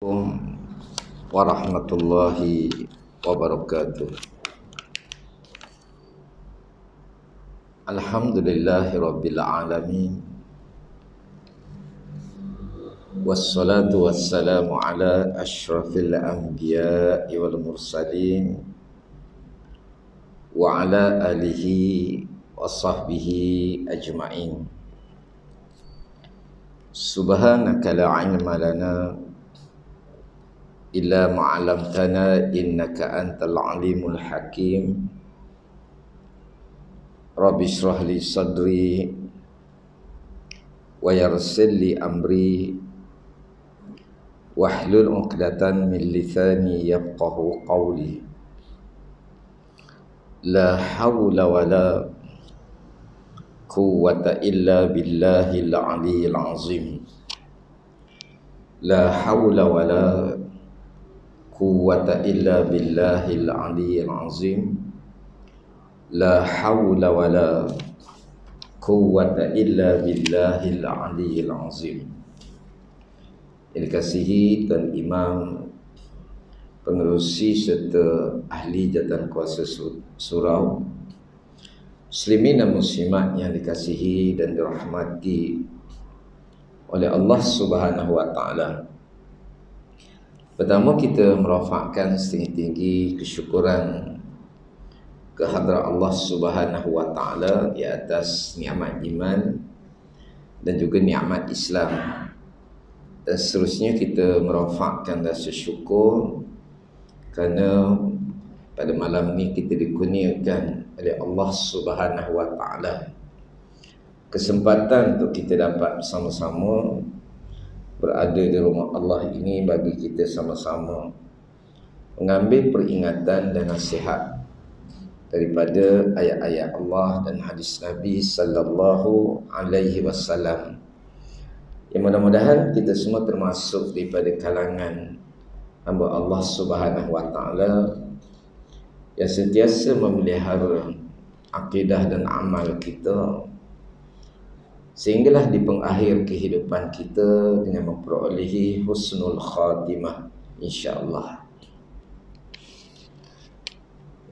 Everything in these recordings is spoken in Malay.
Assalamualaikum warahmatullahi wabarakatuh. Alhamdulillahirabbil alamin. Wassalatu wassalamu ala asyrafil anbiya'i wal mursalin wa ala alihi wa sahbihi ajma'in. Subhanaka la ilma lana illa ma'alamtana innaka antal alimul hakim. Rabbi shrah li sadri wa yassir li amri wahlul 'uqdatan min lisani yafqahu qawli. La hawla wa la quwwata illa billahil aliyyil azim. La hawla wa la quwwata illa billahil aliyyil azim. La hawla wa la quwwata illa billahil aliyyil azim. Yang dikasihi Tuan Imam, pengerusi serta ahli jawatan kuasa surau, muslimin dan muslimat yang dikasihi dan dirahmati oleh Allah Subhanahu wa taala. Pertama, kita merafakkan setinggi-tinggi kesyukuran kehadrat Allah Subhanahu wa taala di atas nikmat iman dan juga nikmat Islam. Dan seterusnya kita merafakkan rasa syukur kerana pada malam ni kita dikurniakan oleh Allah Subhanahu wa taala kesempatan untuk kita dapat bersama-sama berada di rumah Allah ini bagi kita sama-sama mengambil peringatan dan nasihat daripada ayat-ayat Allah dan hadis Nabi sallallahu alaihi wasallam. Yang mudah-mudahan kita semua termasuk daripada kalangan hamba Allah Subhanahu wa taala yang sentiasa memelihara akidah dan amal kita, sehinggalah di pengakhir kehidupan kita dengan memperolehi husnul khatimah, insya-Allah.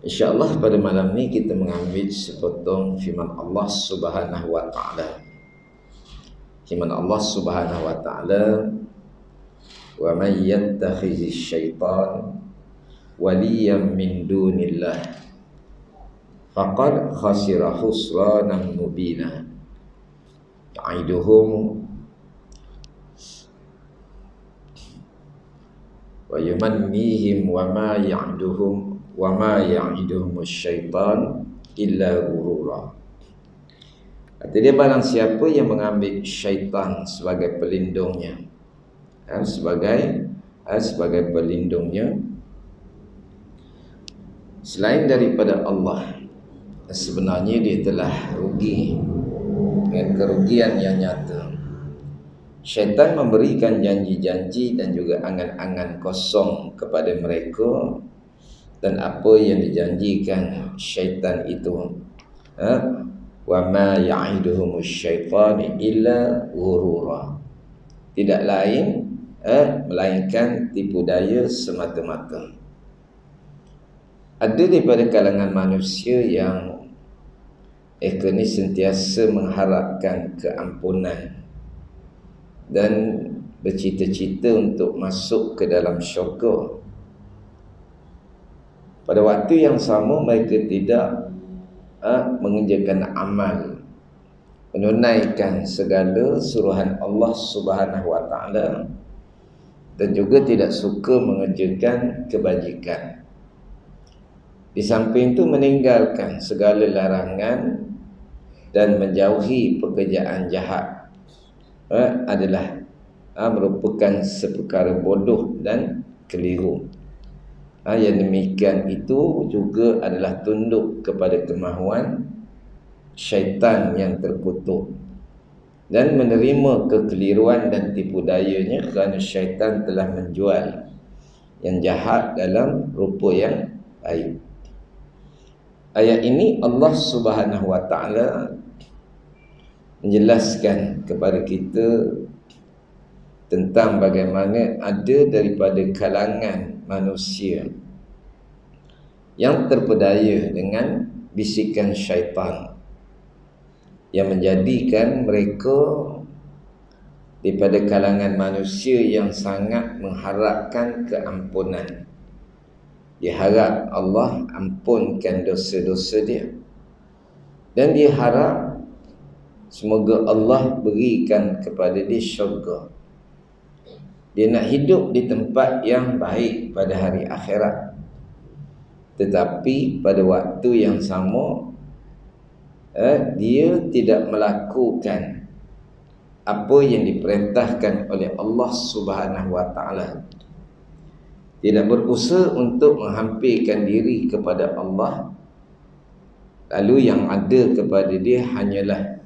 InsyaAllah pada malam ni kita mengambil sepotong firman Allah Subhanahu wa ta'ala. Firman Allah Subhanahu wa ta'ala, wa man yattakhidhish syaitan waliyan min dunillah faqad khasira khusranan mubina ya'iduhum wa yumannihim wa ma ya'iduhum wa ma ya'iduhumus syaitan illa ghurura. Kata dia, barang siapa yang mengambil syaitan sebagai pelindungnya, sebagai pelindungnya selain daripada Allah, sebenarnya dia telah rugi dengan kerugian yang nyata. Syaitan memberikan janji-janji dan juga angan-angan kosong kepada mereka, dan apa yang dijanjikan syaitan itu, wa ma ya'iduhumus syaitan illa ghurura, tidak lain melainkan tipu daya semata-mata. Ada daripada kalangan manusia yang mereka ni sentiasa mengharapkan keampunan dan bercita-cita untuk masuk ke dalam syurga. Pada waktu yang sama mereka tidak mengerjakan amal, menunaikan segala suruhan Allah Subhanahu wa taala, dan juga tidak suka mengerjakan kebajikan. Di samping itu meninggalkan segala larangan dan menjauhi pekerjaan jahat adalah merupakan seperkara bodoh dan keliru. Yang demikian itu juga adalah tunduk kepada kemahuan syaitan yang terkutuk dan menerima kekeliruan dan tipu dayanya, kerana syaitan telah menjual yang jahat dalam rupa yang baik. Ayat ini Allah Subhanahu wa taala menjelaskan kepada kita tentang bagaimana ada daripada kalangan manusia yang terpedaya dengan bisikan syaitan yang menjadikan mereka daripada kalangan manusia yang sangat mengharapkan keampunan. Dia harap Allah ampunkan dosa-dosa dia, dan dia harap semoga Allah berikan kepada dia syurga. Dia nak hidup di tempat yang baik pada hari akhirat, tetapi pada waktu yang sama dia tidak melakukan apa yang diperintahkan oleh Allah Subhanahu wa taala. Tidak berusaha untuk menghampirkan diri kepada Allah, lalu yang ada kepada dia hanyalah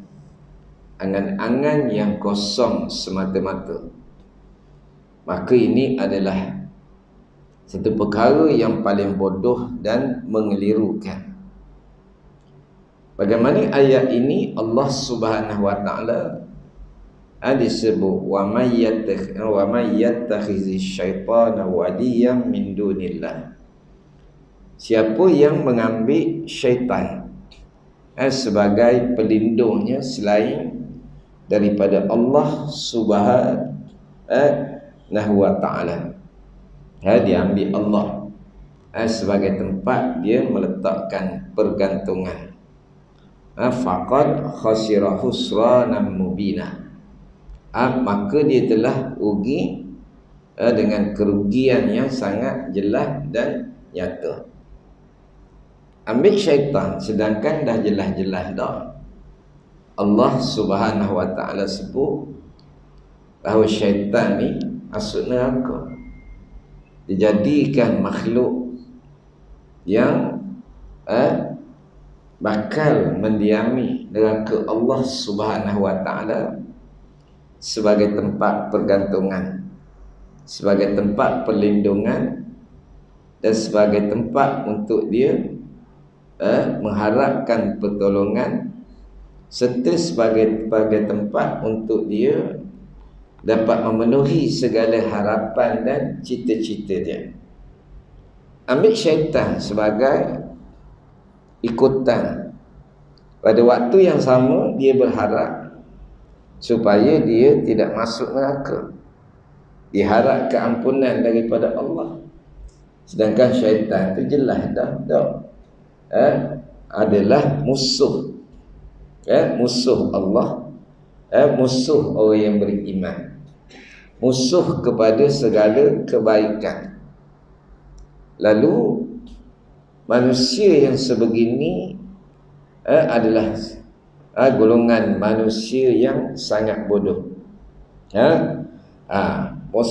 angan-angan yang kosong semata-mata. Maka ini adalah satu perkara yang paling bodoh dan mengelirukan. Bagaimana ayat ini Allah Subhanahu wa taala disebut wa may yattakhizi syaitana waliyan min dunillah. Siapa yang mengambil syaitan sebagai pelindungnya selain daripada Allah Subhanahu wa taala, dia ambil Allah sebagai tempat dia meletakkan pergantungan, faqad khasira khusranan mubina, maka dia telah rugi dengan kerugian yang sangat jelas dan nyata. Ambil syaitan sedangkan dah jelas-jelas dah Allah Subhanahu wa taala sebut bahawa syaitan ni masuk neraka, dijadikan makhluk yang bakal mendiami neraka Allah Subhanahu wa taala sebagai tempat pergantungan, sebagai tempat perlindungan, dan sebagai tempat untuk dia mengharapkan pertolongan, serta sebagai tempat untuk dia dapat memenuhi segala harapan dan cita-cita dia. Ambil syaitan sebagai ikutan. Pada waktu yang sama dia berharap supaya dia tidak masuk neraka, diharap keampunan daripada Allah. Sedangkan syaitan itu jelas dah adalah musuh, musuh Allah, musuh orang yang beriman, musuh kepada segala kebaikan. Lalu manusia yang sebegini adalah golongan manusia yang sangat bodoh.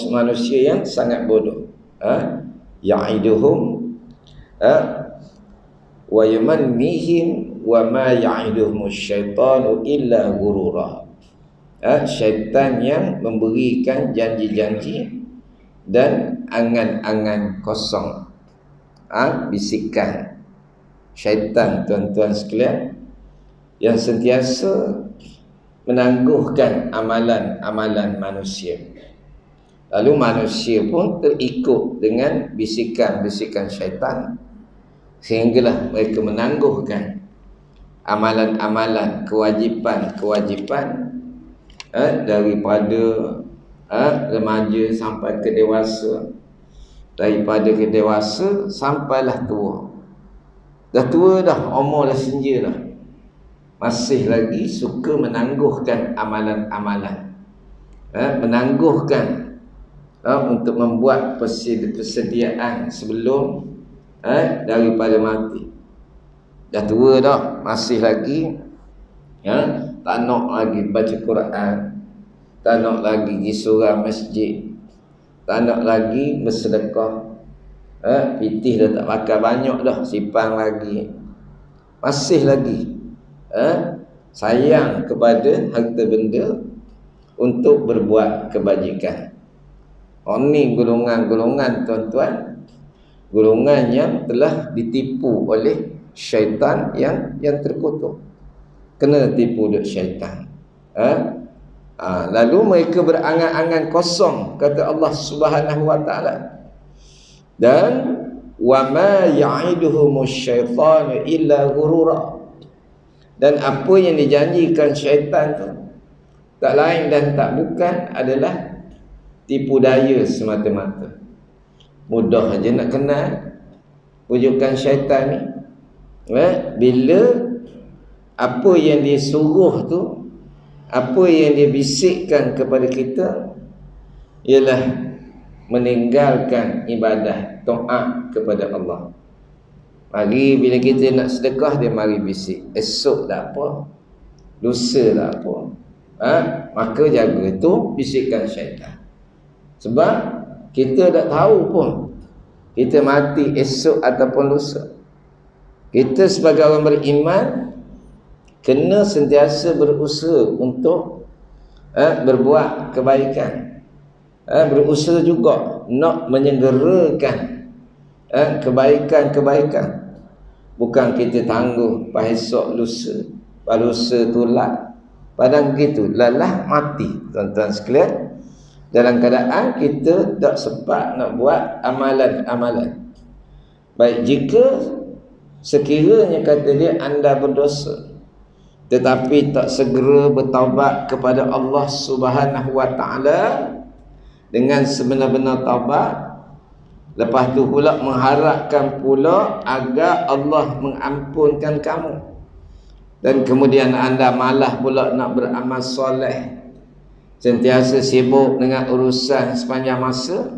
Manusia yang sangat bodoh. Ya'iduhum wa yumannihim wa ma ya'iduhum syaitanu illa ghurura. Syaitan yang memberikan janji-janji dan angan-angan kosong. Bisikan syaitan, tuan-tuan sekalian, yang sentiasa menangguhkan amalan-amalan manusia. Lalu manusia pun terikut dengan bisikan-bisikan syaitan, sehinggalah mereka menangguhkan amalan-amalan, kewajipan-kewajipan daripada remaja sampai ke dewasa, daripada ke dewasa sampailah tua. Dah tua dah, umur dah senja dah, masih lagi suka menangguhkan amalan-amalan, menangguhkan untuk membuat persediaan sebelum daripada mati. Dah tua dah, masih lagi tak nak lagi baca Quran, tak nak lagi pergi surau masjid, tak nak lagi bersedekah, pitih dah tak pakai banyak dah, simpan lagi, masih lagi sayang kepada harta benda untuk berbuat kebajikan. Ini golongan-golongan, tuan-tuan, golongan yang telah ditipu oleh syaitan yang terkutuk. Kena tipu duk syaitan. Lalu mereka berangan-angan kosong, kata Allah Subhanahu wa taala. Dan wa ma ya'iduhumus syaitanu illa ghurura. Dan apa yang dijanjikan syaitan tu tak lain dan tak bukan adalah tipu daya semata-mata. Mudah aja nak kenal pujukan syaitan ni. Bila apa yang dia suruh tu, apa yang dia bisikkan kepada kita ialah meninggalkan ibadah taat kepada Allah. Mari bila kita nak sedekah, dia mari bisik, esok tak apa, lusa tak apa. Maka jaga tu bisikan syaitan. Sebab kita tak tahu pun kita mati esok ataupun lusa. Kita sebagai orang beriman kena sentiasa berusaha untuk berbuat kebaikan. Berusaha juga nak menyegerakan kebaikan-kebaikan. Bukan kita tangguh esok lusa, lusa tolak. Padahal begitu lalah mati, tuan-tuan sekalian. Dalam keadaan kita tak sempat nak buat amalan-amalan. Baik, jika sekiranya kata dia anda berdosa tetapi tak segera bertaubat kepada Allah Subhanahu wa taala dengan sebenar-benar taubat, lepas tu pula mengharapkan pula agar Allah mengampunkan kamu, dan kemudian anda malah pula nak beramal soleh, sentiasa sibuk dengan urusan sepanjang masa,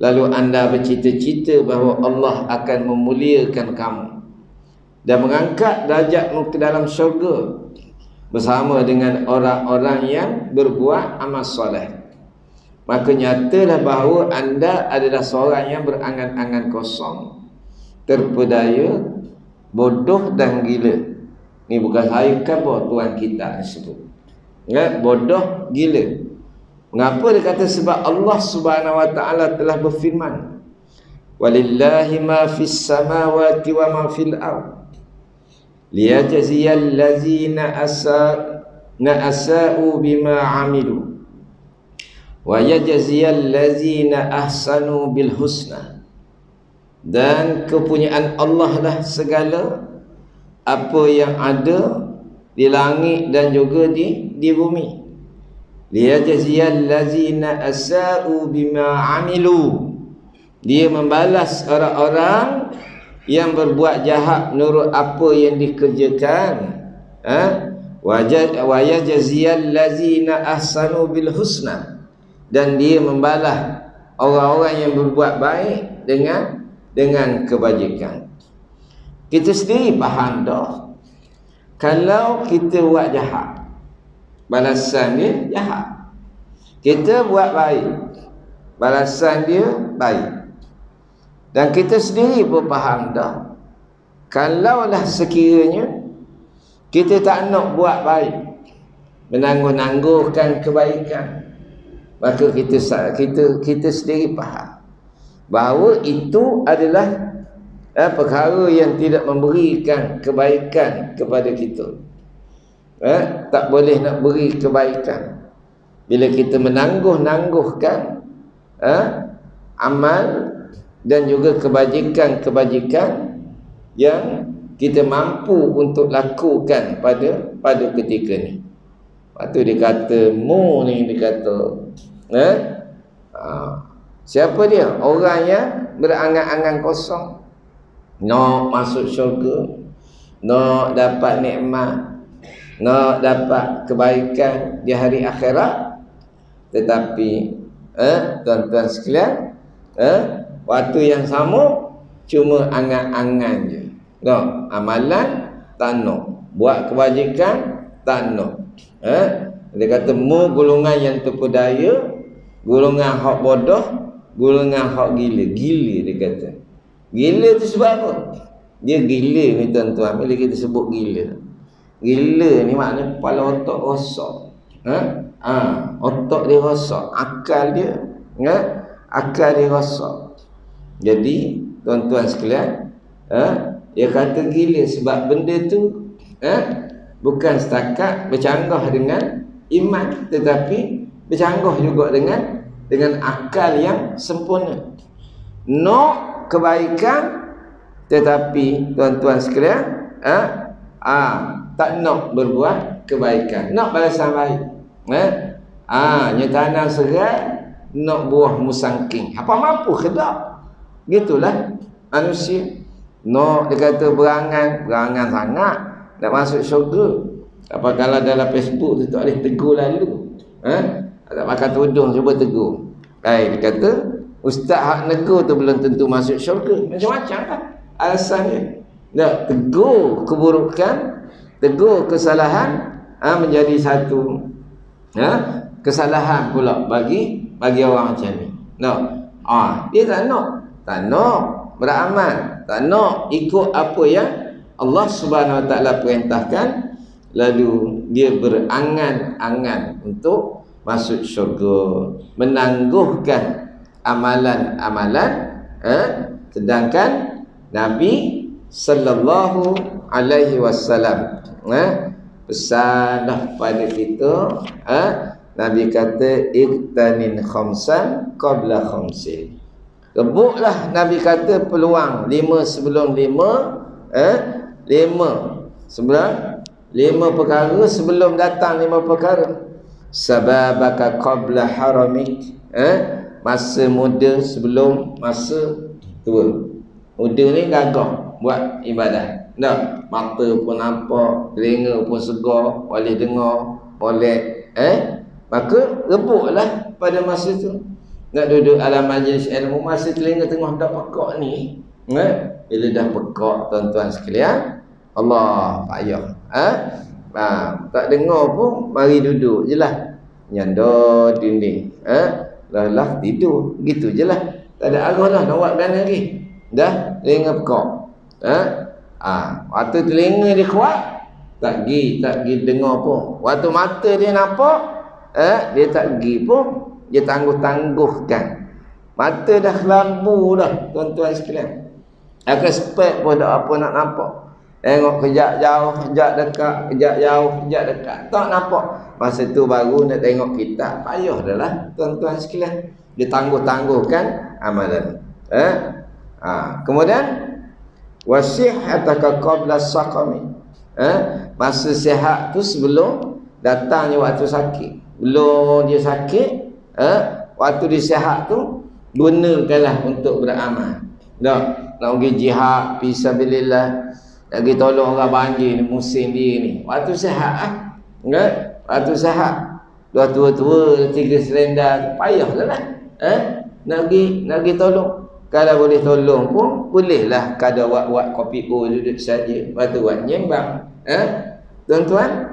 lalu anda bercita-cita bahawa Allah akan memuliakan kamu dan mengangkat darjatmu ke dalam syurga bersama dengan orang-orang yang berbuat amal soleh. Maka nyatalah bahawa anda adalah seorang yang berangan-angan kosong, terpedaya, bodoh dan gila. Ni bukan saya khabar Tuhan kita sebut. Bodoh, gila. Mengapa dia kata? Sebab Allah Subhanahu wa taala telah berfirman, walillahi ma fis samawati wa ma fil ard liyajziyal ladzina asa'u bima 'amilu wa yajziyal ladzina ahsanu bil husna. Dan kepunyaan Allah lah segala apa yang ada di langit dan juga di bumi. Liyajziyal ladzina asa'u bima 'amilu. Dia membalas orang-orang yang berbuat jahat menurut apa yang dikerjakan. Wa yajziyal ladzina ahsanu bil husna. Dan dia membalas orang-orang yang berbuat baik dengan kebajikan. Kita sendiri faham dah, kalau kita buat jahat, balasan dia jahat. Kita buat baik, balasan dia baik. Dan kita sendiri pun faham dah, kalaulah sekiranya kita tak nak buat baik, menangguh-nangguhkan kebaikan, maka kita sendiri faham bahawa itu adalah perkara yang tidak memberikan kebaikan kepada kita. Tak boleh nak beri kebaikan bila kita menangguh-nangguhkan amal dan juga kebajikan-kebajikan yang kita mampu untuk lakukan pada ketika ni. Waktu dia kata mu ni, dia kata siapa dia? Orang yang berangan-angan kosong, nak masuk syurga, nak dapat nikmat, nak dapat kebaikan di hari akhirat, tetapi tuan-tuan sekalian, waktu yang sama cuma angan-angan je. No, amalan tak nak, buat kebajikan tak nak. Dia kata mu golongan yang terpedaya, golongan hak bodoh, golongan hak gila. Gila dia kata. Gila tu sebab apa? Dia gila ni tuan-tuan, bila kita sebut gila. Gila ni maknanya kepala otak rosak. Otak dia rosak, akal dia rosak. Jadi tuan-tuan sekalian, dia kata gila sebab benda tu bukan setakat bercanggah iman, tetapi bercanggah juga dengan akal yang sempurna. Nak kebaikan, tetapi tuan-tuan sekalian, tak nak berbuat kebaikan, nak balasan baik. Tanam serai, nak buah musangking. Apa mampu ke tak? Gitulah manusia. Nak dia kata berangan sangat nak masuk syurga. Apa kalau dalam Facebook tu tak boleh tegur lalu. Tak pakai tudung cuba tegur. Dia kata ustaz hak negur tu belum tentu masuk syurga. Macam-macam lah alasannya. Nak tegur keburukan, tegur kesalahan, menjadi satu kesalahan pula bagi orang macam ni. Dia tak nak beramal, tak nak ikut apa yang Allah Subhanahu Wa Taala perintahkan, lalu dia berangan-angan untuk masuk syurga, menangguhkan amalan-amalan, sedangkan Nabi sallallahu alaihi wasallam pesanlah pada kita, Nabi kata iktanin khamsan qabla khamsin. Rebutlah, Nabi kata peluang 5 sebelum 5, 5 perkara sebelum datang 5 perkara. Sababaka qabla haramik, masa muda sebelum masa tua. Muda ni gagah buat ibadah. Mata pun nampak, telinga pun segar, boleh dengar, boleh maka rebutlah pada masa tu. Nak duduk alam majlis ilmu masa telinga tengah dah pekak ni, bila dah pekak tuan-tuan sekalian, Allah payah. Tak dengar pun mari duduk je lah, nyandar dinding, lah tidur gitu je lah. Tak ada arah lah nak buat mana lagi. Dah telinga pekak. Waktu telinga dia kuat, tak pergi dengar pun. Waktu mata dia nampak, dia tak pergi pun, dia tangguh-tangguhkan. Mata dah kelabu dah tuan-tuan sekalian. Akan spek pun tak apa nak nampak. Tengok kejap jauh, kejap dekat, kejap jauh, kejap dekat, tak nampak. Masa tu baru nak tengok kitab. Payah dah lah tuan-tuan sekalian. Dia tangguh-tangguhkan amalan. Kemudian wasihhataka qabla saqami. Masa sihat tu sebelum datangnya waktu sakit. Belum dia sakit, waktu dia sihat tu gunakanlah untuk beramal. Nak pergi jihad fisabilillah, nak pergi tolong orang banjir ni, musim dia ni, waktu sihat waktu sihat. Dua tua-tua 3 selendang, payahlah lah. Nak pergi tolong. Kalau boleh tolong pun bolehlah kada buat kopi duduk saja, waktu buat nyembang. Tuan-tuan,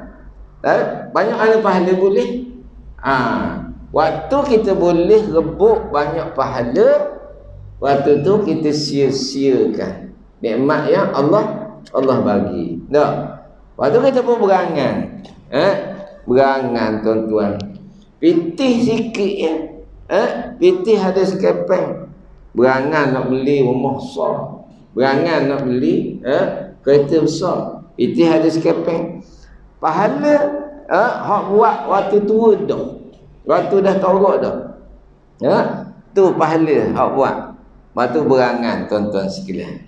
banyak ada pahala boleh. Waktu kita boleh rebut banyak pahala, waktu tu kita sia-siakan nikmat yang Allah bagi. Waktu kita pun berangan, berangan tuan-tuan, pitih sikit ya, pitih ada sekepeng, berangan nak beli rumah besar, berangan nak beli kereta besar, pitih ada sekepeng, pahala hak buat waktu tua dah, waktu dah tarak dah, tu pahala hak buat waktu berangan tuan-tuan sekalian.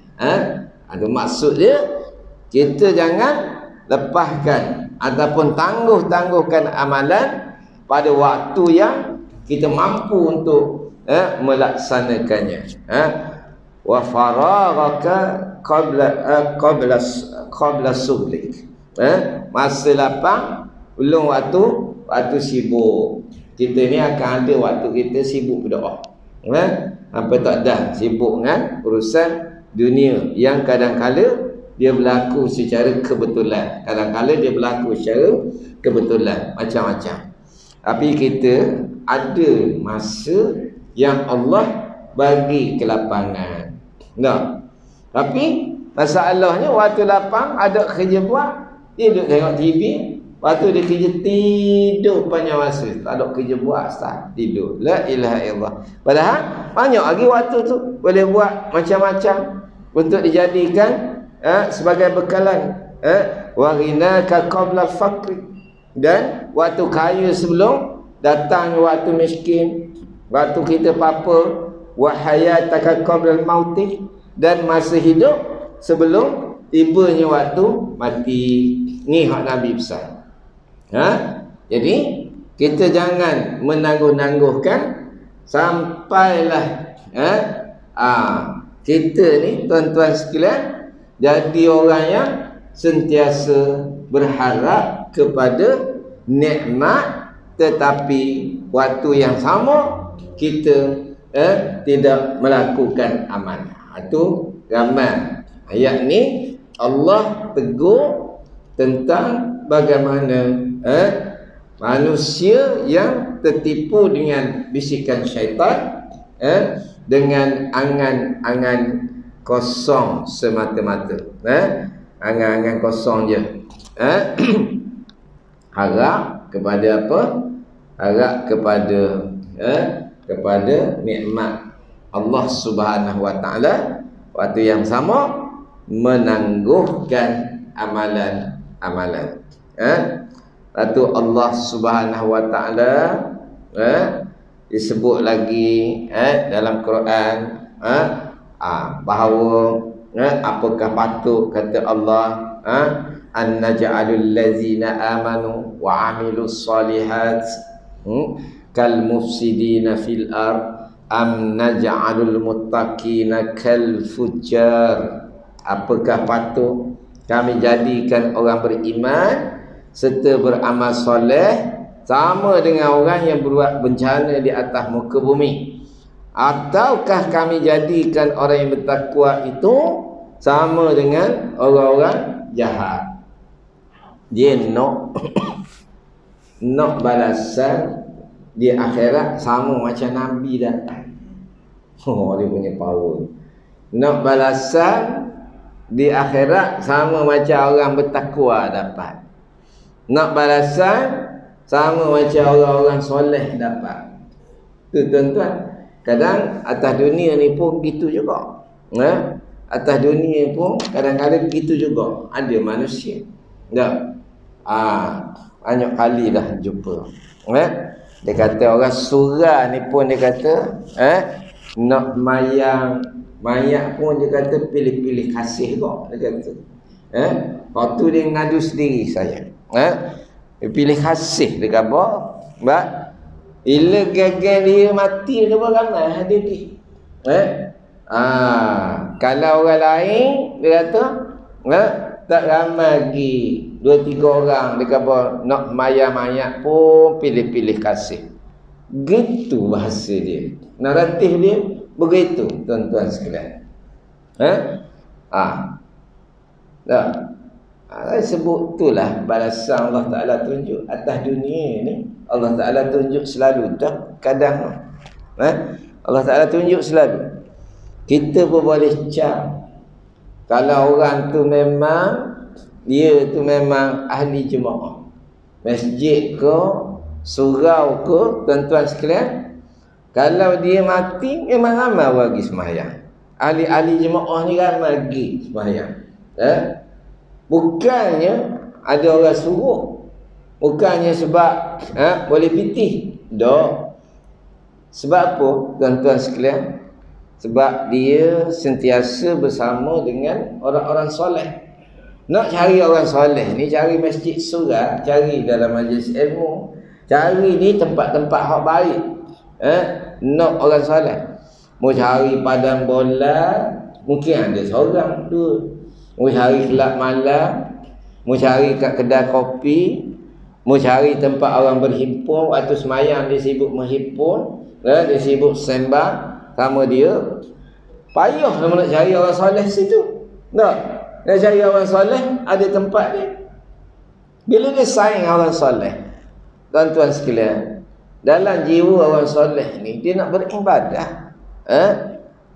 Ada maksud dia, kita jangan lepaskan ataupun tangguh-tangguhkan amalan pada waktu yang kita mampu untuk melaksanakannya. Wa faraghaka qabla sublik. Masa lapang belum waktu sibuk. Kita ni akan ada waktu kita sibuk berdoa. Apa tak dah sibuk dengan urusan dunia yang kadang-kala dia berlaku secara kebetulan, kadang-kala dia berlaku secara kebetulan, macam-macam. Tapi kita ada masa yang Allah bagi kelapangan. Tapi masalahnya waktu lapang ada kerja buat, dia duduk tengok TV. Waktu dia kerja tidur panjang masa, tak ada kerja buat, tak tidur. La ilaha illallah. Padahal banyak lagi waktu tu boleh buat macam-macam untuk dijadikan sebagai bekalan. Wa ghinaka qabla faqri. Dan waktu kaya sebelum datang waktu miskin, waktu kita apa, wa hayataka qabla al-mauti, dan masa hidup sebelum tibanya waktu mati. Ni hak Nabi pesan. Jadi kita jangan menangguh-nangguhkan sampailah kita ni tuan-tuan sekalian jadi orang yang sentiasa berharap kepada nikmat, tetapi waktu yang sama kita tidak melakukan amal. Itu ramai ayat ni Allah tegur tentang bagaimana manusia yang tertipu dengan bisikan syaitan, dengan angan-angan kosong semata-mata, angan-angan kosong je. Harap kepada apa? Harap kepada nikmat Allah Subhanahu wa taala, waktu yang sama menangguhkan amalan. Waktu Allah Subhanahu wa taala disebut lagi dalam Quran bahawa apakah patut kata Allah an naj'alul ladzina amanu wa 'amilus solihat kal mufsidina fil ard am naj'alul muttaqina kal fujjar. Apakah patut kami jadikan orang beriman serta beramal soleh sama dengan orang yang berbuat bencana di atas muka bumi, ataukah kami jadikan orang yang bertakwa itu sama dengan orang-orang jahat? Dia nak balasan di akhirat sama macam Nabi datang. Dia punya power. Nak balasan di akhirat sama macam orang bertakwa dapat. Nak balasan sama macam orang-orang soleh dapat. Tu tuan-tuan, kadang atas dunia ni pun gitu juga. Atas dunia pun kadang-kadang gitu juga. Ada manusia. Tak? Banyak kali dah jumpa. Dia kata orang surah ni pun dia kata nak mayat pun dia kata pilih-pilih kasih kok, dia kata. Waktu dia ngadu sendiri saya. Dia pilih kasih dia kata. Bila gagal dia mati dia ramai ada dia. Kalau orang lain dia kata tak ramai lagi 2-3 orang dia kata nak mayat pun pilih-pilih kasih. Gitu bahasa dia. Naratif dia begitu tuan-tuan sekalian. Sebut itulah balasan Allah Ta'ala tunjuk atas dunia ni. Allah Ta'ala tunjuk selalu, tak kadang Allah Ta'ala tunjuk selalu. Kita pun boleh cak kalau orang tu memang dia tu memang ahli jemaah, masjid ke surau ke, tuan-tuan sekalian, kalau dia mati memang ramai pergi sembahyang. Ahli-ahli jemaah ni ramai pergi sembahyang. Bukannya ada orang suruh, bukannya sebab boleh pitih. Tak. Sebab apa tuan-tuan sekalian? Sebab dia sentiasa bersama dengan orang-orang soleh. Nak cari orang soleh ni, cari masjid surau, cari dalam majlis ilmu, cari ni tempat-tempat hak baik. Nak orang soleh. Mau cari padang bola, mungkin ada seorang dua. Mau cari kelab malam, mau cari kat kedai kopi, mau cari tempat orang berhimpun, waktu semayang dia sibuk menghimpun, dia sibuk sembang sama dia. Payah nak cari orang soleh situ. Tak? Nak cari orang soleh ada tempat dia. Bila dia sayang orang soleh, tuan-tuan sekalian, dalam jiwa orang soleh ni dia nak beribadah.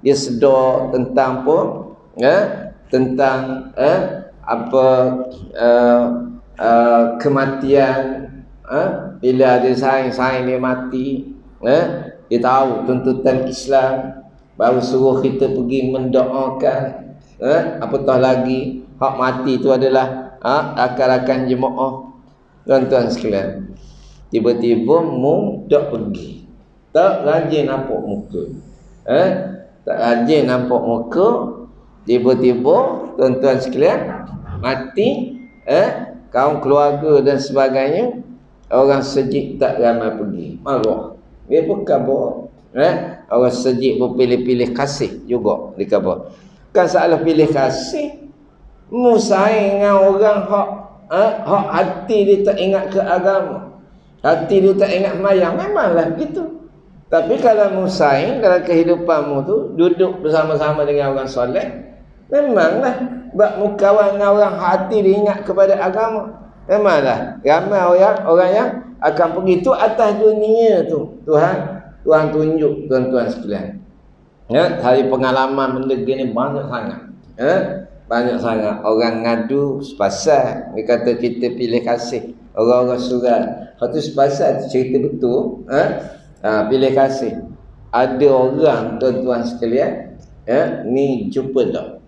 Dia sedar tentang apa? Tentang kematian. Bila ada sayang dia mati, dia tahu tuntutan Islam, baru suruh kita pergi mendoakan. Apatah lagi hak mati itu adalah rakan-rakan jemaah. tuan-tuan sekalian. Tiba-tiba mu tak pergi. Tak rajin nampak muka. Tak rajin nampak muka. Tiba-tiba tuan-tuan sekalian mati, kaum keluarga dan sebagainya, orang sejik tak ramai pergi. Marah. Dia berkhabar. Orang sejik berpilih-pilih kasih juga dikhabar. Kan salah pilih kasih. Mu sayang dengan orang hak hati dia tak ingat ke agama. Hati dia tak ingat mayang. Memanglah begitu. Tapi kalau mu sayang dalam kehidupanmu tu duduk bersama-sama dengan orang soleh, memanglah bab mu kawan dengan orang hati dia ingat kepada agama. Memanglah ramai orang yang akan pergi tu atas dunia tu. Tuhan tunjuk tuan-tuan sekalian. Hari pengalaman benda gini banyak sangat. Banyak sangat orang ngadu sepasal. Dia kata kita pilih kasih. Orang-orang surat. Satu sepasal tu cerita betul. Pilih kasih. Ada orang tuan-tuan sekalian. Ni jumpa tak.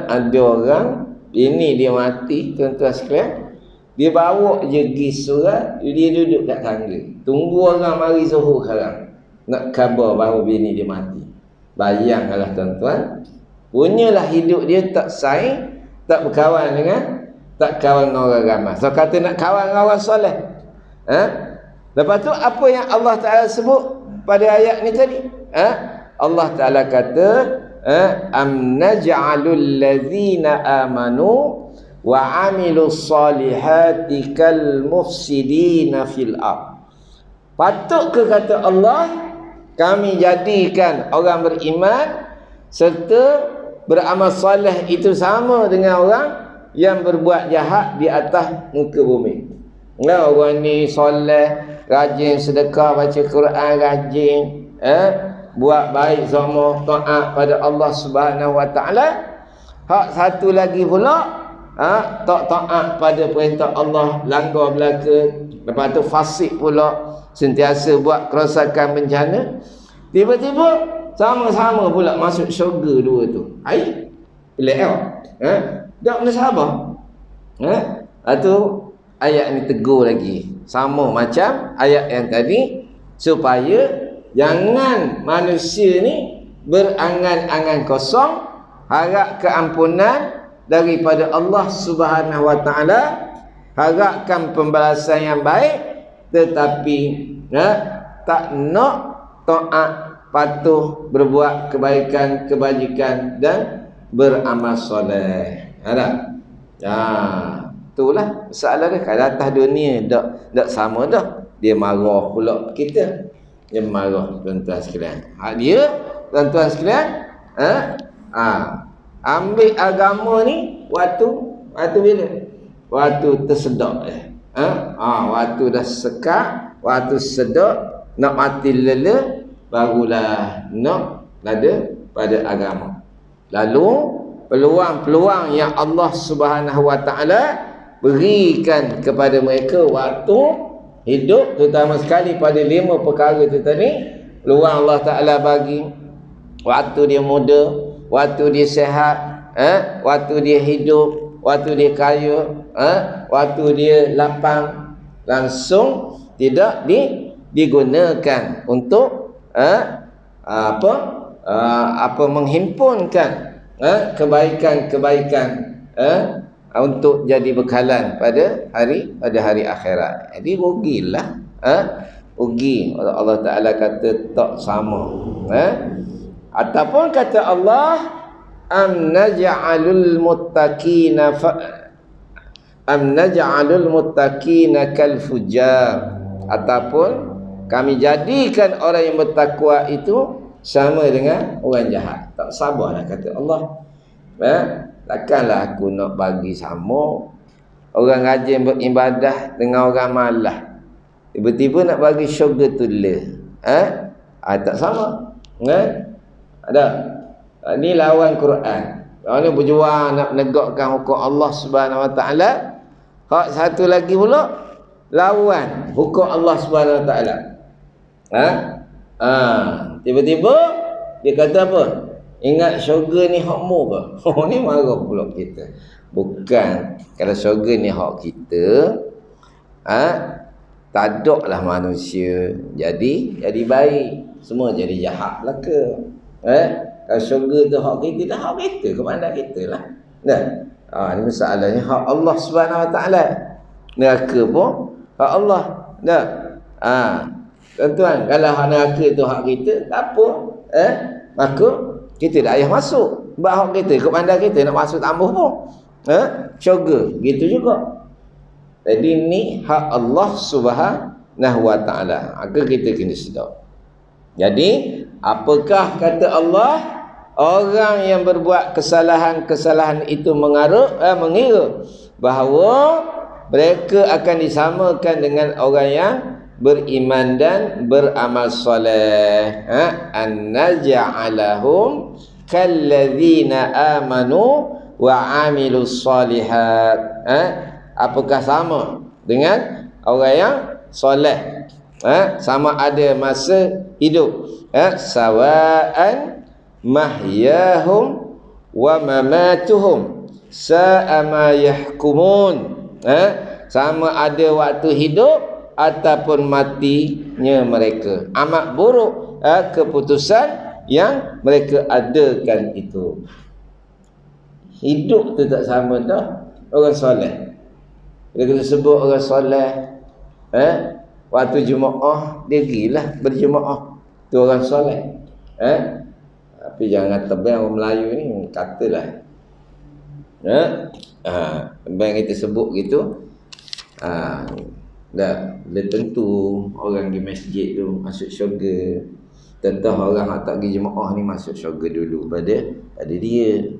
Ada orang. Ini dia mati tuan-tuan sekalian. Dia bawa je pergi surat. Dia duduk kat tangga. Tunggu orang mari zuhur sekarang. Nak khabar bahawa bini dia mati. Bayangkanlah tuan-tuan. Punyalah hidup dia tak saing, tak berkawan dengan, tak kawan dengan orang ramai. So kata nak kawan dengan orang soleh. Lepas tu apa yang Allah Ta'ala sebut pada ayat ni tadi? Allah Ta'ala kata, am naj'alul ladzina amanu wa 'amilus solihati kal mufsidina fil ardh. Patut ke kata Allah, kami jadikan orang beriman serta beramal soleh itu sama dengan orang yang berbuat jahat di atas muka bumi. Orang ni soleh, rajin sedekah, baca Quran, rajin buat baik semua, taat pada Allah Subhanahu Wa Taala. Hak satu lagi pula tak taat pada perintah Allah, langgar belaka, lepas tu fasik pula, sentiasa buat kerosakan bencana. Tiba-tiba sama-sama pula masuk syurga dua tu. Ai pilih tak kena sabar. Itu ayat ni tegur lagi. Sama macam ayat yang tadi, supaya jangan manusia ni berangan-angan kosong, harap keampunan daripada Allah Subhanahu Wa Taala, harapkan pembalasan yang baik, tetapi tak nak taat, patuh, berbuat kebaikan, kebajikan dan beramal soleh. Ada? Itulah masalah dia. Kalau atas dunia tak sama dah. Dia marah pula kita. Dia marah tuan-tuan sekalian. Dia tuan-tuan sekalian, ambil agama ni waktu bila? Waktu tersedak. Waktu dah sekat, waktu sedap, nak mati lela, barulah nak ada pada agama. Lalu peluang-peluang yang Allah Subhanahu Wa Taala berikan kepada mereka waktu hidup, terutama sekali pada 5 perkara itu tadi. Peluang Allah Taala bagi waktu dia muda, waktu dia sihat, waktu dia hidup, waktu dia kaya, waktu dia lapang, langsung tidak digunakan untuk menghimpunkan kebaikan-kebaikan untuk jadi bekalan pada hari akhirat. Jadi rugilah, rugi. Allah Taala kata tak sama. Ataupun kata Allah, am naj'alul muttaqina kal fujar, ataupun kami jadikan orang yang bertakwa itu sama dengan orang jahat. Tak sabarlah kata Allah. Takkanlah aku nak bagi sama orang rajin beribadah dengan orang malas. Tiba-tiba nak bagi syurga tulah. Tak sama. Ada. Ini lawan Quran. Orang berjuang nak menegakkan hukum Allah Subhanahu Wa Taala. Hak satu lagi pula lawan hukum Allah Subhanahu Wa Taala. Tiba-tiba dia kata apa? Ingat syurga ni hakmu ke? Ni marah pula kita. Bukan. Kalau syurga ni hak kita, Tak ada lah manusia jadi baik, semua jadi jahat belaka. Kalau syurga tu hak kita, dah hak kita, kepada kita lah. Nah, ini masalahnya hak Allah Subhanahu Wa Taala. Neraka pun hak Allah. Nah, tuan-tuan, kalau hak neraka tu hak kita, tak apa. Maka kita tak payah masuk. Sebab hak kita, kepada kita nak masuk tambah pun. Syurga, gitu juga. Jadi ni hak Allah Subhanahu Wa Taala. Maka kita kena sedar. Jadi, apakah kata Allah? Orang yang berbuat kesalahan-kesalahan itu mengira bahawa mereka akan disamakan dengan orang yang beriman dan beramal soleh. An-naj'alahum kalladzina amanu wa amilus solihat. Apakah sama dengan orang yang soleh? Sama ada masa hidup. Sawa'an mahyahum wa mamatuhum sa'a ma yahkumun. Sama ada waktu hidup ataupun matinya mereka. Amat buruk keputusan yang mereka adakan itu. Hidup tu tak sama dah orang soleh. Bila kita sebut orang soleh, waktu Jumaat dia gilah berjemaah, tu orang soleh. Tapi jangan tebang orang Melayu ni katalah. Yang kita sebut gitu. Dah, dia tentu orang di masjid tu masuk syurga. Tentu orang yang tak pergi jemaah ni masuk syurga dulu pada dia.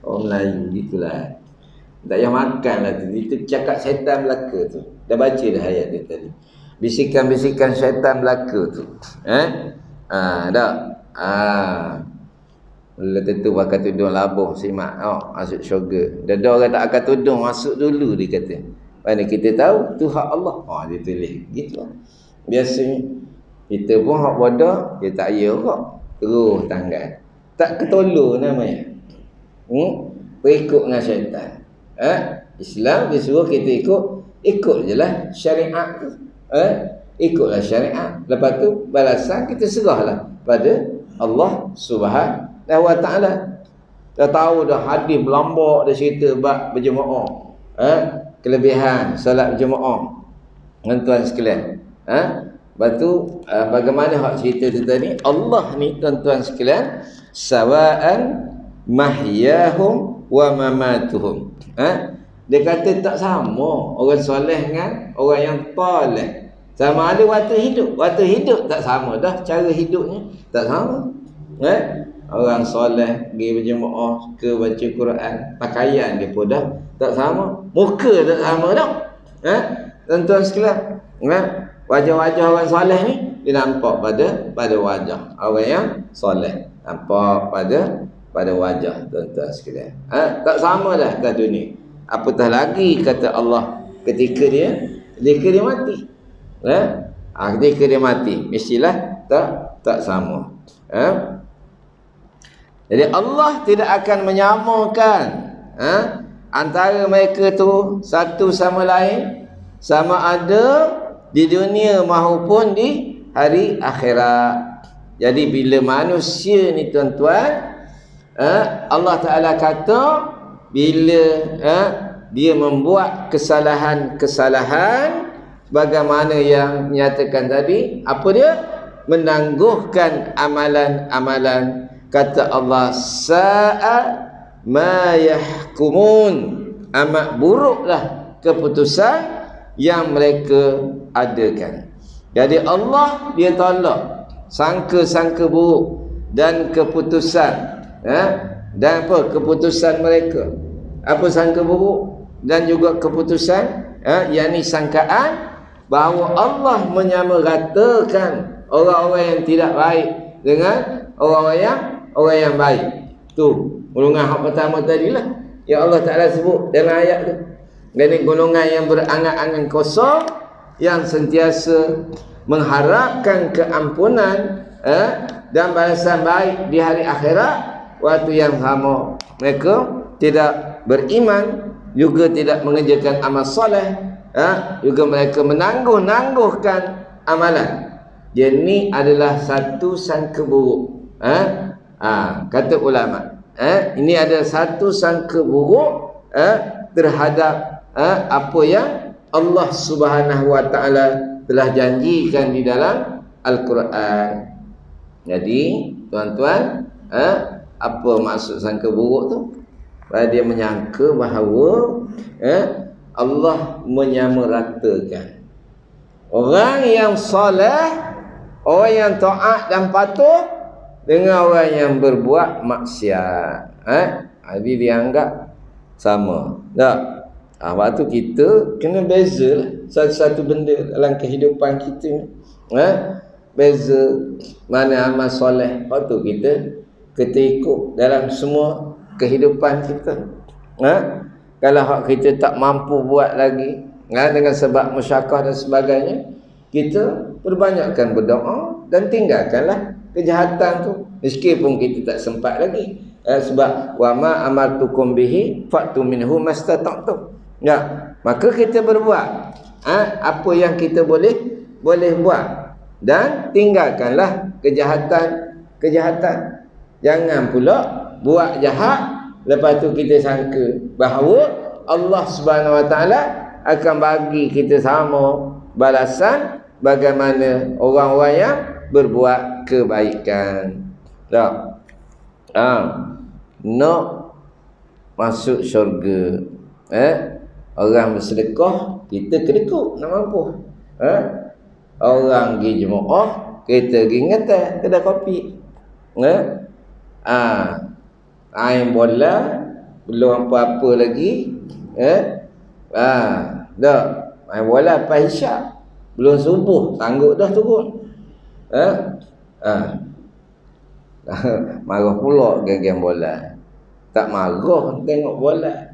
Orang Melayu gitulah. Tak payah makan lah tu. Itu cakap syaitan belaka tu. Dah baca dah ayat dia tadi. Bisikan-bisikan syaitan belaka tu. Dah. Mula tentu pakai tudung labuh simak. Masuk syurga. Dah ada orang tak akan tudung, masuk dulu dia kata. Mana kita tahu tu hak Allah. Dia tulis. Gitu lah. Biasanya kita pun hak bodoh, dia tak ya kok. Terus tanggal. Tak ketolong namanya. Berikut dengan syaitan. Islam dia suruh kita ikut je lah syariat tu. Ikutlah syariat. Lepas tu balasan kita serahlah pada Allah Subhanahu Wa Taala. Dah tahu dah hadis berlambak dah cerita bab berjemaah. Kelebihan solat berjemaah. Tuan-tuan sekalian. Lepas tu bagaimana hak cerita tu tadi? Allah ni tuan-tuan sekalian, sawa'an mahyahum wa mamatuhum. Dia kata tak sama orang soleh dengan orang yang taleh. Sama ada waktu hidup tak sama dah, cara hidupnya tak sama. Orang soleh pergi berjemaah, ke baca Quran, pakaian dia pun dah tak sama, muka tak sama dah. Tuan-tuan sekalian, wajah-wajah orang soleh ni dia nampak pada wajah orang yang soleh, nampak pada wajah tuan-tuan sekalian. Tak sama dah kat dunia. Apatah lagi kata Allah ketika dia mati. Ketika dia mati mestilah tak sama. Jadi Allah tidak akan menyamakan antara mereka tu satu sama lain, sama ada di dunia maupun di hari akhirat. Jadi bila manusia ni tuan-tuan, Allah Ta'ala kata bila dia membuat kesalahan-kesalahan bagaimana yang nyatakan tadi, apa dia? Menangguhkan amalan-amalan. Kata Allah, sa'a ma yahkumun. Amat buruklah keputusan yang mereka adakan. Jadi Allah dia tolak sangka-sangka buruk dan keputusan dan keputusan mereka. Apa sangka buruk dan juga keputusan yakni sangkaan bahawa Allah menyamaratakan orang-orang yang tidak baik dengan orang yang baik. Tu golongan hak pertama tadilah yang Allah Ta'ala sebut dalam ayat tu. Jadi golongan yang berangan-angan kosong, yang sentiasa mengharapkan keampunan dan balasan baik di hari akhirat. Waktu yang sama mereka tidak beriman, juga tidak mengerjakan amal soleh, juga mereka menangguh-nangguhkan amalan. Dia ni adalah satu sangka buruk. Kata ulama, ini adalah satu sangka buruk terhadap apa yang Allah Subhanahu Wa Taala telah janjikan di dalam Al-Quran. Jadi tuan-tuan, apa maksud sangka buruk tu? Dia menyangka bahawa Allah menyamaratakan orang yang soleh, orang yang taat dan patuh dengan orang yang berbuat maksiat. Jadi dianggap sama. Tak? Sebab tu kita kena beza lah satu-satu benda dalam kehidupan kita. Beza mana amal soleh. Sebab tu kita ikut dalam semua kehidupan kita. Kalau kita tak mampu buat lagi dengan sebab musyakkah dan sebagainya, kita perbanyakkan berdoa dan tinggalkanlah kejahatan tu meskipun kita tak sempat lagi. Sebab wa ma amartukum bihi fa'tu minhu mastata'tum. Maka kita berbuat apa yang kita boleh buat dan tinggalkanlah kejahatan. Jangan pula buat jahat lepas tu kita sangka bahawa Allah Subhanahu Wa Taala akan bagi kita sama balasan bagaimana orang-orang yang berbuat kebaikan. Tak? Nak masuk syurga, orang bersedekah, kita kedekut nak mampu. Orang pergi jemaah, kita pergi ngetai kedai kopi. Main bola, belum apa-apa lagi. Dah main bola lepas isyak, belum subuh, sanggup dah turun. Marah pula geng-geng bola. Tak marah tengok bola,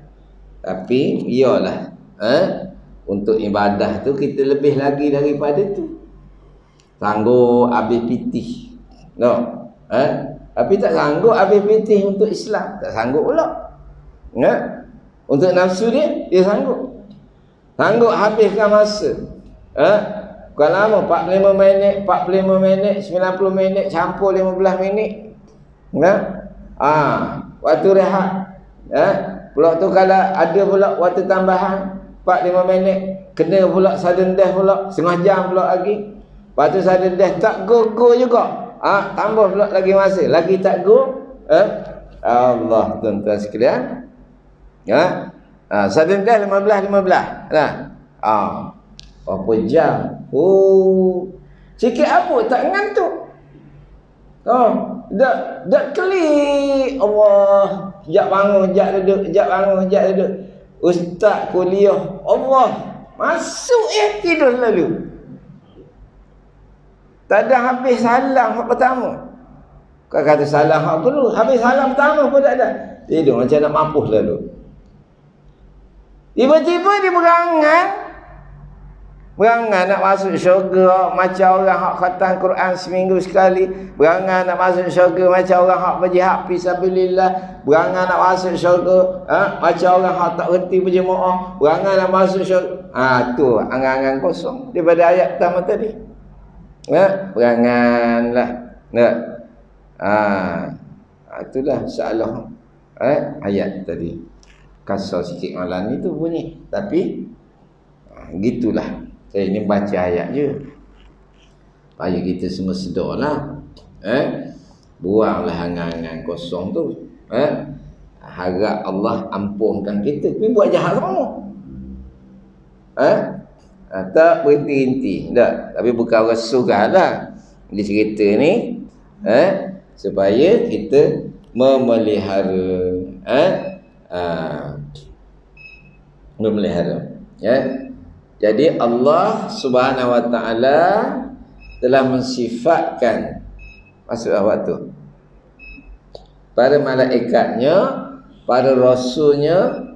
tapi iyalah untuk ibadah tu kita lebih lagi daripada tu. Sanggup habis pitih. Tapi tak sanggup habis pitih untuk Islam. Tak sanggup pula. Untuk nafsu dia sanggup. Sanggup habiskan masa. Bukan lama, 45 minit, 90 minit, campur 15 minit. Waktu rehat. Pula tu kalau ada pula waktu tambahan 45 minit, kena pula sudden death pula, setengah jam pula lagi. Lepas tu sudden death tak go juga. Tambah pula lagi masa, lagi tak go. Allah tuan-tuan sekalian. Sudden death 15. Berapa jam? Sikit apa tak ngantuk. Dak klik. Allah, jap bangun, jap duduk. Ustaz kuliah, Allah, masuk tidur lalu. Tak ada habis salam hak pertama. Kau kata salam hak perlu, habis salam pertama pun tak ada. Tidur macam nak mampuh lalu. Tiba-tiba dia berangan nak masuk syurga macam orang hak khatam Quran seminggu sekali. Berangan nak masuk syurga macam orang hak berjihad fisabilillah. Berangan nak masuk syurga macam orang hak tak berhenti berjemaah. Berangan nak masuk syurga. Tu angan-angan kosong daripada ayat pertama tadi. Beranganlah. Itulah salah ayat tadi. Kasar sikit malam ni tu bunyi. Tapi gitulah. Saya ni baca ayat je. Supaya kita semua sedarlah. Buanglah angan-angan kosong tu. Harap Allah ampunkan kita. Tapi buat jahat semua. Tak berhenti-henti. Tak. Tapi bukan rasukan lah. Di cerita ni. Supaya kita memelihara. Memelihara. Jadi Allah Subhanahu Wa Taala telah mensifatkan, maksud apa tu? Para malaikatnya, para rasulnya,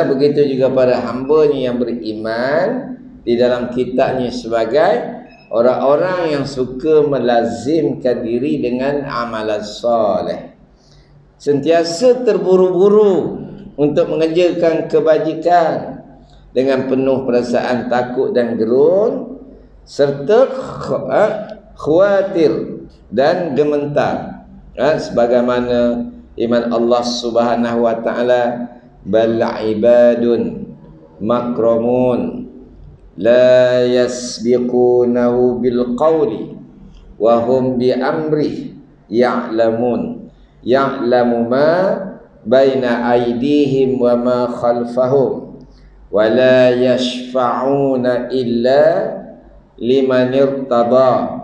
begitu juga para hamba-Nya yang beriman di dalam kitabnya sebagai orang-orang yang suka melazimkan diri dengan amalan soleh. Sentiasa terburu-buru untuk mengerjakan kebajikan dengan penuh perasaan takut dan gerun serta khawatir dan gementar, sebagaimana iman Allah Subhanahu wa taala, bal ibadun makramun la yasbiqunahu bil qawli wa hum bi amri ya'lamu ma baina aydihim wa ma khalfahum wa la yashfa'una illa liman irtada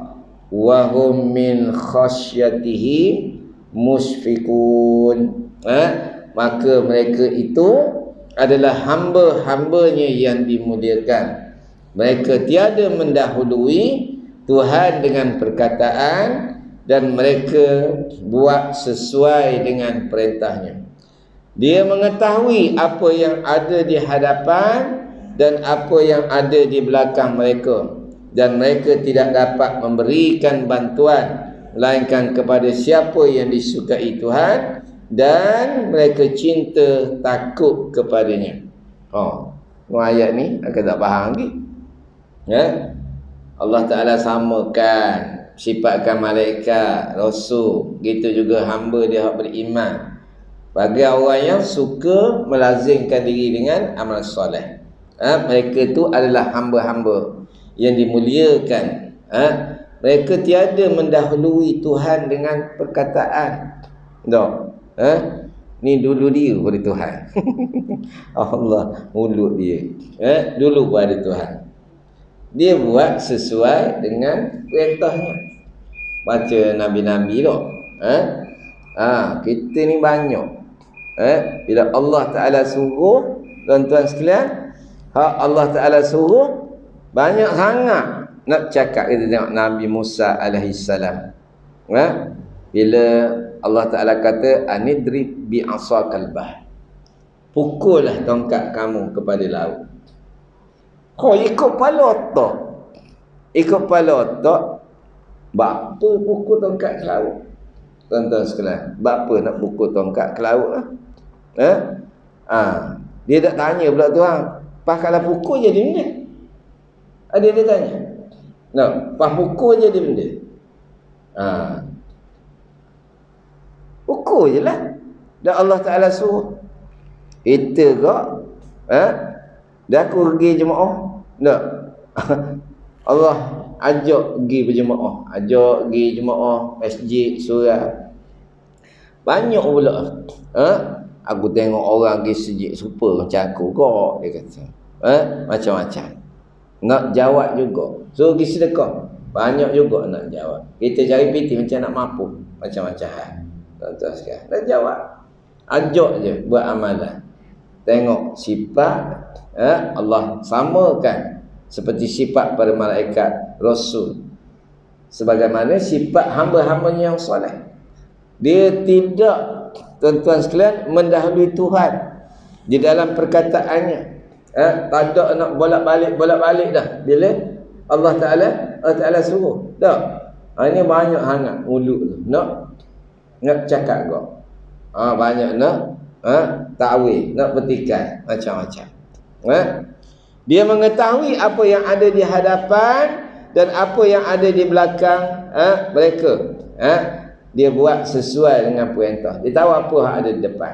wa hum min khasyatihi musfikun. Maka mereka itu adalah hamba-hambanya yang dimuliakan. Mereka tiada mendahului Tuhan dengan perkataan dan mereka buat sesuai dengan perintahnya. Dia mengetahui apa yang ada di hadapan dan apa yang ada di belakang mereka, dan mereka tidak dapat memberikan bantuan melainkan kepada siapa yang disukai Tuhan dan mereka cinta takut kepadanya. Ayat ni agak tak faham lagi. Allah Ta'ala samakan, sifatkan malaikat, rasul, gitu juga hamba dia beriman. Bagi orang yang suka melazimkan diri dengan amal soleh, mereka itu adalah hamba-hamba yang dimuliakan. Mereka tiada mendahului Tuhan dengan perkataan. Ni dulu dia pada Tuhan. Allah mulut dia. Dulu pada Tuhan. Dia buat sesuai dengan perintahnya. Baca Nabi-Nabi tu. Kita ni banyak. Bila Allah Ta'ala suruh, tuan-tuan sekalian, Allah Ta'ala suruh, banyak sangat nak cakap. Kita tengok Nabi Musa alaihissalam. Bila Allah Ta'ala kata, anidrib bi'asakal bah, pukullah tongkat kamu kepada laut. Kau ikut kepala otak. Ikut kepala otak. Bapa pukul tongkat ke laut? Tuan-tuan sekalian, bapa nak pukul tongkat ke laut lah? Dia tak tanya pula Tuhan, pas kalau pukul jadi benda. Ada dia tanya. Pas pukul jadi benda. Pukul je lah. Dan Allah Ta'ala suruh. Itu kok. Dah aku pergi jemaah. Tak. Allah ajak pergi berjemaah. Ajak pergi jemaah, masjid, surah. Banyak pula. Aku tengok orang pergi sejid serupa macam aku kok. Dia kata. Macam-macam. Nak jawab juga. So pergi sedekah. Banyak juga nak jawab. Kita cari piti macam nak mampu. Macam-macam hal. Tuan-tuan sekalian, nak jawab. Ajak je buat amalan. Tengok sifat Allah samakan seperti sifat para malaikat, rasul, sebagaimana sifat hamba-hambanya yang soleh. Dia tidak, tuan-tuan sekalian, mendahului Tuhan di dalam perkataannya. Tak ada nak bolak-balik dah bila Allah Ta'ala suruh. Tak. Ini banyak sangat mulut tu nak cakap kau. Banyak nak ta'wil, nak petikai macam-macam. Dia mengetahui apa yang ada di hadapan dan apa yang ada di belakang mereka. Dia buat sesuai dengan perintah. Dia tahu apa yang ada di depan.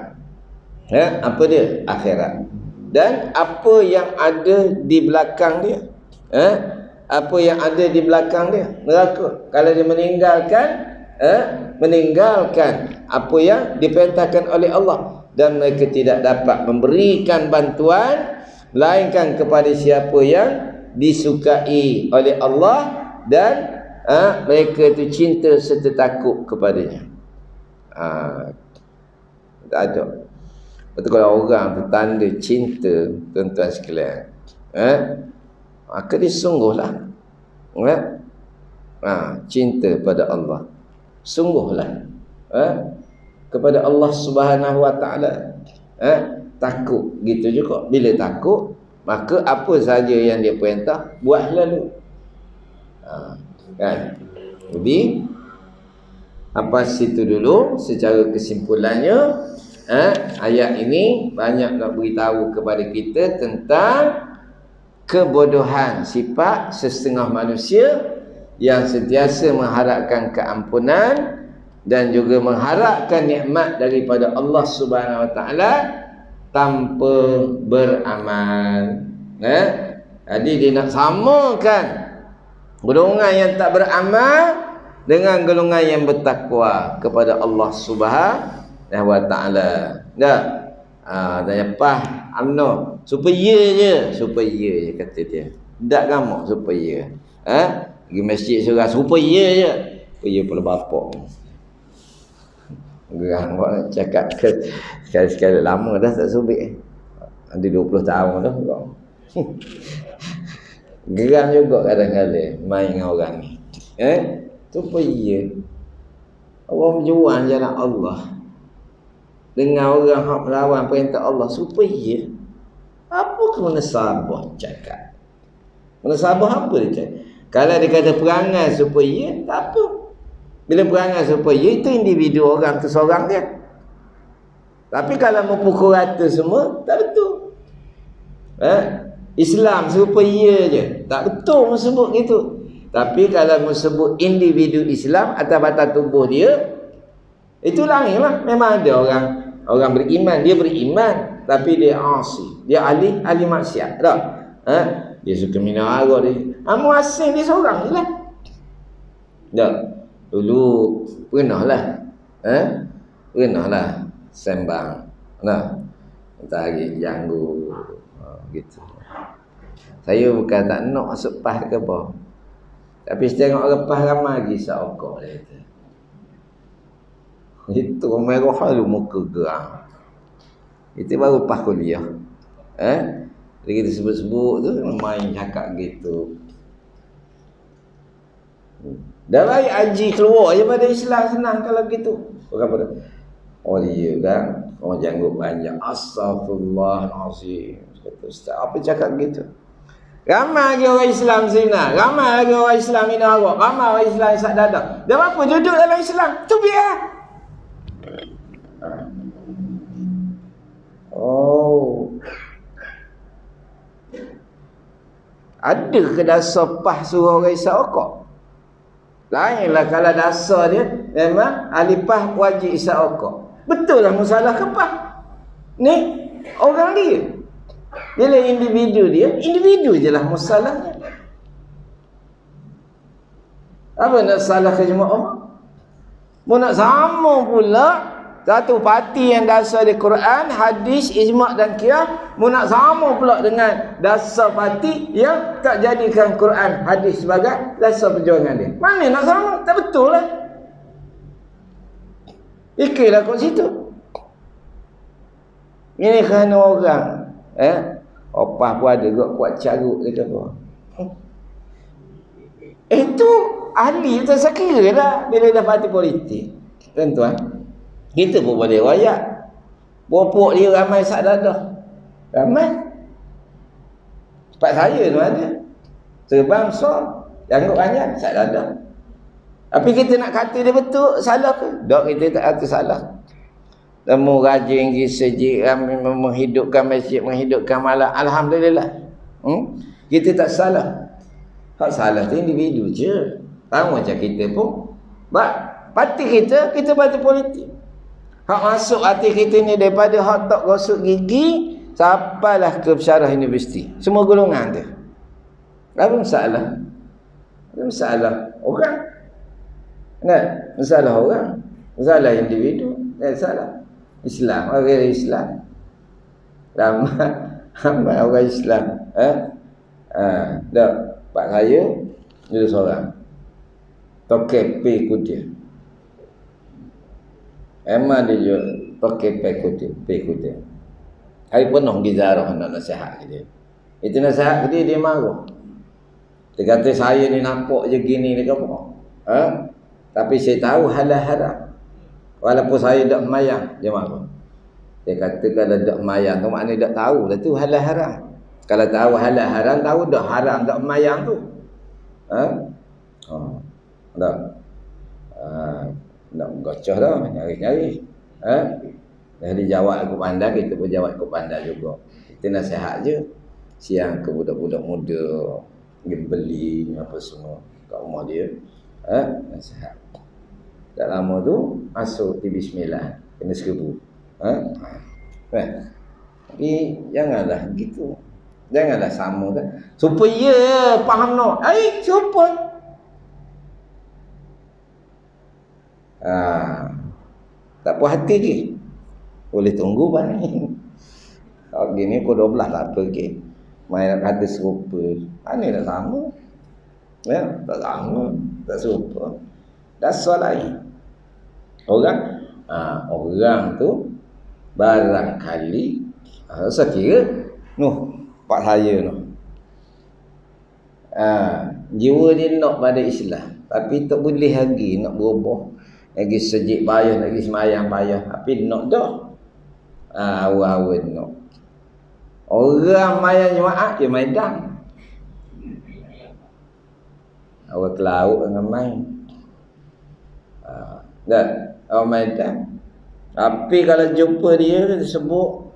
Apa dia? Akhirat. Dan apa yang ada di belakang dia. Apa yang ada di belakang dia? Neraka. Kalau dia meninggalkan apa yang diperintahkan oleh Allah, dan mereka tidak dapat memberikan bantuan melainkan kepada siapa yang disukai oleh Allah dan mereka itu cinta serta takut kepadanya. Tak ada. Betul, kalau orang tu tanda cinta, tuan-tuan sekalian, maka dia sungguhlah cinta pada Allah. Sungguhlah kepada Allah Subhanahu wa taala. Takut gitu juga. Bila takut, maka apa saja yang dia perintah buat lalu. Kan? Jadi apa situ dulu secara kesimpulannya, ayat ini banyak nak beritahu kepada kita tentang kebodohan sifat setengah manusia yang sentiasa mengharapkan keampunan dan juga mengharapkan nikmat daripada Allah Subhanahu Wa Taala tanpa beramal. Jadi dia nak samakan golongan yang tak beramal dengan golongan yang bertakwa kepada Allah Subhanahu Wa Taala. Tak? Dan lepas amno supaya je kata dia. Tak gamak supaya. Pergi masjid surah supaya je. Supaya pada bapak. Gerang buat cakap sekali-sekali lama dah tak subik. Ada 20 tahun dah. Gerang juga kadang-kadang main dengan orang ni. Supaya orang berjuang jalan Allah dengan orang hak melawan perintah Allah, supaya apa ke munasabah cakap? Munasabah apa dia cakap? Kalau dia kata perangai supaya, tak apa. Bila perangai supaya, itu individu orang tu seorang dia. Tapi kalau memukul rata semua, tak betul. Islam supaya je, tak betul sebut gitu. Tapi kalau sebut individu Islam atas batas tubuh dia, itu lain lah. Memang ada orang beriman, dia beriman tapi dia asi, dia ahli maksiat tak? Dia suka minum arak dia. Muasing dia seorang je lah. Tak? Dulu pernahlah sembang. Nah, entah hari janggu gitu. Saya bukan tak nak masuk pas ke apa. Tapi setengok lepas ramai lagi seokok dia kata. Itu merah halu muka gerang. Itu baru pas kuliah. Jadi kita sebut-sebut tu main cakap gitu. Dah baik haji keluar je pada Islam senang kalau gitu. Orang pada dia kan, orang janggut banyak. Astaghfirullahalazim. Kata ustaz, apa cakap gitu? Ramai lagi orang Islam zina, ramai lagi orang Islam minum arak, ramai orang Islam isap dadah. Dah apa duduk dalam Islam? Tu biar. Oh. Ada ke dasar pah suruh orang isap rokok? Lainlah kalau dasar dia memang ahli pah wajib isap rokok. Betul lah masalah ke pah. Ni orang dia. Bila individu dia, individu je lah masalahnya. Apa nak salah ke jemaah? Mau nak sama pula satu parti yang dasar di Quran, hadis, ijma' dan qiyas, mau nak sama pula dengan dasar parti yang tak jadikan Quran, hadis sebagai dasar perjuangan dia. Mana nak sama? Tak betul lah. Fikirlah kat situ. Ini kerana orang opah pun ada kot kuat carut dia kata. Itu ahli tu saya kira dah bila dah parti politik. Tuan-tuan, kita pun boleh rakyat. Bopok dia ramai sak dadah. Ramai. Tempat saya tu ada. Sebangsa janggut banyak sak dadah. Tapi kita nak kata dia betul, salah ke? Tak, kita tak kata salah. Temu rajin sejik menghidupkan masjid, menghidupkan malam. Alhamdulillah. Kita tak salah. Hak salah tu individu je. Tahu macam kita pun. Parti kita parti politik. Hak masuk hati kita ni daripada hak tak gosok gigi sampailah ke pensyarah universiti. Semua golongan tu. Apa masalah? Apa masalah orang? Nah, masalah orang. Masalah individu. Salah. Islam, orang Islam. Ramai orang Islam. Tak, pak saya dia seorang. Toke pe kudia. Emang dia jual toke pe kudia. Hari penuh gizarah nak nasihat dia. Itu nasihat dia, dia marah. Dia kata saya ni nampak je gini ni apa? Tapi saya tahu halal haram. Walaupun saya tak mayang, dia marah. Dia kata kalau tak mayang tu maknanya tak tahu lah tu halal haram. Kalau tahu halal haram, tahu dah haram tak mayang tu. Tak. Nak gocoh dah, nyari-nyari. Dah dijawab aku pandai, kita pun jawab aku pandai juga. Kita nasihat je. siang ke budak-budak muda dia beli apa semua kat rumah dia. Nasihat. Tak lama tu masuk TV 9 kena 1,000. Tapi janganlah gitu. Janganlah sama kan. Supaya faham no. Super. Tak puas hati ke? Boleh tunggu balik. Kalau gini pukul 12 tak apa ke. Main kata serupa. Ini dah sama. Ya, tak sama. Tak serupa. Dasar lain. Orang tu barangkali saya kira pak saya jiwa dia nak pada Islam tapi tak boleh lagi nak berubah lagi sejik payah lagi semayang payah tapi nak dah awal-awal nak orang mayang jemaah dia maidan awal ke laut dengan main orang maidan. Tapi kalau jumpa dia sebut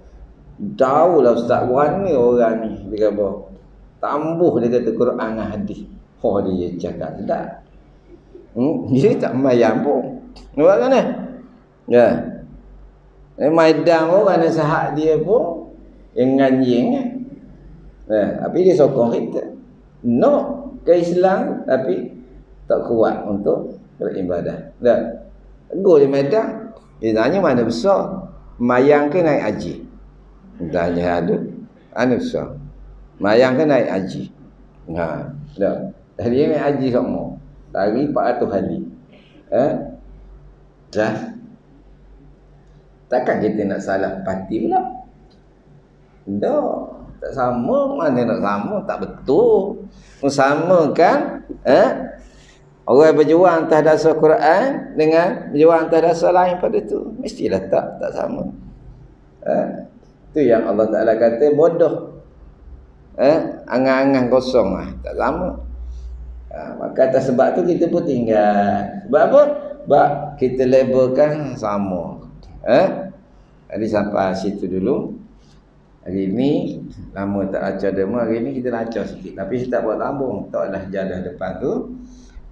tahulah Ustaz mana orang ni dia kata tambuh dia kata Quran dan hadis. Dia cakap tak. Dia tak mayang pun. Nampak kan ya. Maidan pun kan nasihat dia pun yang nganjing tapi dia sokong kita. Ke Islam tapi tak kuat untuk beribadah. Tegur di Medan. Dia tanya mana besar? Mayang ke naik haji? Tanya ada. Mana besar? Mayang ke naik haji? Dah. Dia naik haji semua. Lari 400 hari. Dah. Takkan kita nak salah parti pula? Dah. Tak sama. Mana nak sama? Tak betul. Sama kan? Orang berjuang atas dasar Quran dengan berjuang atas dasar lain pada tu mestilah tak sama. Tu yang Allah Taala kata bodoh. Angan-angan kosong tak sama. Maka atas sebab tu kita pun tinggal. Sebab apa? Sebab kita labelkan sama. Jadi sampai situ dulu. Hari ni lama tak lacak demo, hari ni kita lacak sikit. Tapi saya tak buat tambung. Taklah jalan depan tu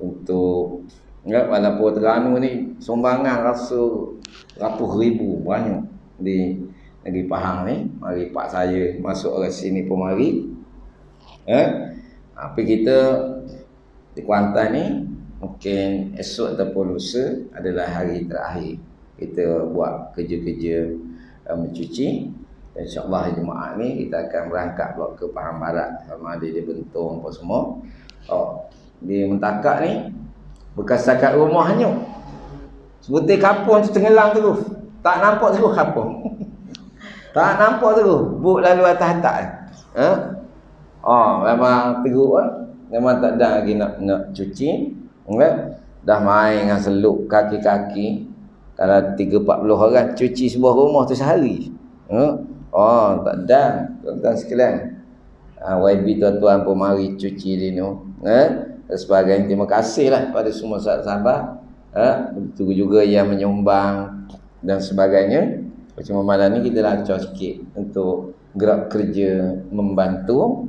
untuk walaupun Terengganu ni sumbangan rasa ratus ribu banyak di negeri Pahang ni. Mari pak saya masuk ke sini pun mari. Tapi kita di Kuantan ni mungkin esok ataupun lusa adalah hari terakhir kita buat kerja-kerja mencuci. InsyaAllah Jumaat ni kita akan berangkat pula ke Pahang Barat sama ada di Bentong apa semua. Di Mentakak ni bekas sakat rumah hanyut. Sebutir kapung tu tenggelam terus. Tak nampak terus kapung. Tak nampak terus. Buk lalu atas-atas. Memang teruk memang tak ada lagi nak cuci. Dah main dengan seluk kaki-kaki. Kalau 30-40 orang cuci sebuah rumah tu sehari. Tak ada. Tuan-tuan sekalian. YB tuan-tuan pun mari cuci dia tu. Sebagai terima kasih lah pada semua sahabat-sahabat. Begitu juga yang menyumbang dan sebagainya. Macam malam ni kita lancar sikit untuk gerak kerja membantu.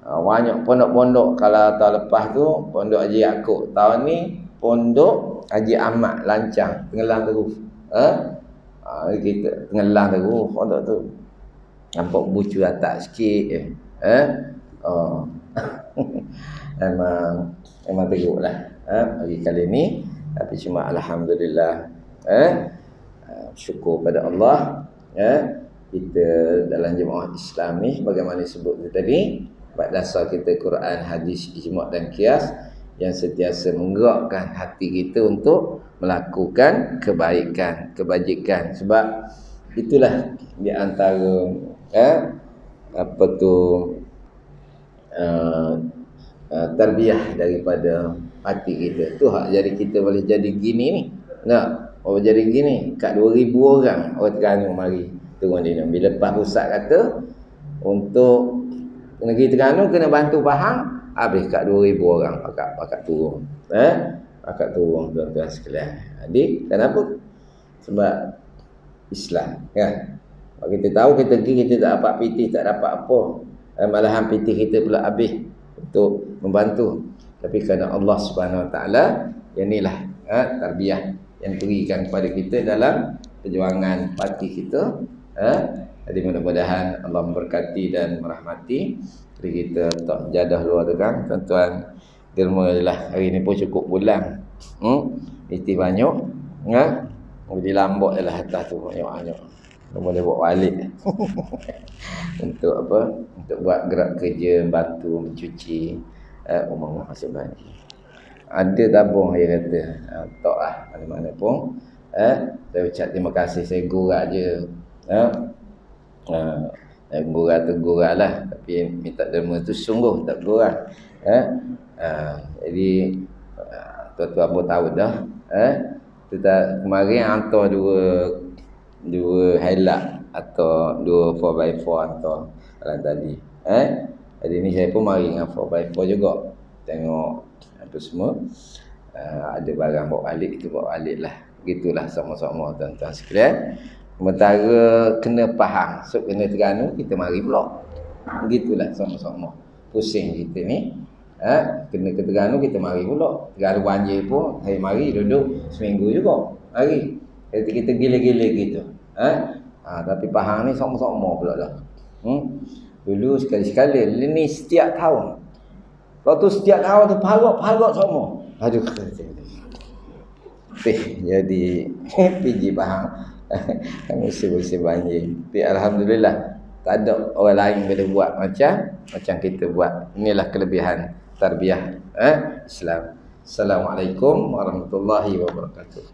Banyak pondok-pondok. Kalau tahun lepas tu Pondok Haji Yaakob, tahun ni Pondok Haji Ahmad Lancang tenggelam terus. Kita tenggelam terus pondok tu. Nampak bucu atas sikit je. Memang teruk lah hari kali ni. Tapi cuma Alhamdulillah syukur pada Allah kita dalam jemaah Islam ni bagaimana sebut tadi pada dasar kita Quran, hadis, ijma' dan qiyas yang sentiasa menggerakkan hati kita untuk melakukan kebaikan, kebajikan. Sebab itulah di antara tarbiyah daripada hati kita. Tu hak jadi kita boleh jadi gini ni. Orang jadi gini kat 2,000 orang orang Terengganu mari turun di ni. Bila lepas pusat kata untuk negeri Terengganu kena bantu Pahang, habis kat 2,000 orang pakat turun. Pakat turun tuan-tuan sekalian. Jadi kenapa? Sebab Islam kan. Kalau kita tahu kita pergi, kita tak dapat PT, tak dapat apa, malahan PT kita pula habis untuk membantu. Tapi kerana Allah Subhanahu Wa Taala, yang inilah tarbiyah yang diberikan kepada kita dalam perjuangan parti kita. Jadi mudah-mudahan Allah memberkati dan merahmati. Jadi kita tak jadah luar tu kan, tuan-tuan. Derma lah hari ni pun cukup bulan. Iti banyak. Jadi lambat je lah atas tu banyak-banyak. Boleh buat balik. Untuk apa? Untuk buat gerak kerja, bantu, mencuci rumah masuk banjir. Ada tabung dia kata. Tak lah. Mana-mana pun. Saya ucap terima kasih. Saya gurak je. Gurau lah. Tapi minta derma tu sungguh tak gurau. Jadi tuan-tuan pun tahu dah. Kita kemarin hantar dua highlight atau dua 4x4 hantar dalam tadi. Jadi ni saya pun mari dengan 4x4 juga. Tengok apa semua. Ada barang bawa balik, kita bawa balik lah. Begitulah sama-sama tuan-tuan sekalian. Sementara kena faham, so kena Terengganu, kita mari pula. Begitulah sama-sama. Pusing kita ni. Kena ke Terengganu, kita mari pula. Terengganu banjir pun, hari mari duduk seminggu juga. Mari. Kita gila-gila gitu. Tapi faham ni sama-sama pula dah. Dulu sekali-sekali, ini setiap tahun. Kalau tu setiap tahun tu parak semua. Aduh. Jadi PG faham. Musim-musim banjir. Tapi alhamdulillah tak ada orang lain boleh buat macam kita buat. Inilah kelebihan tarbiyah Islam. Assalamualaikum warahmatullahi wabarakatuh.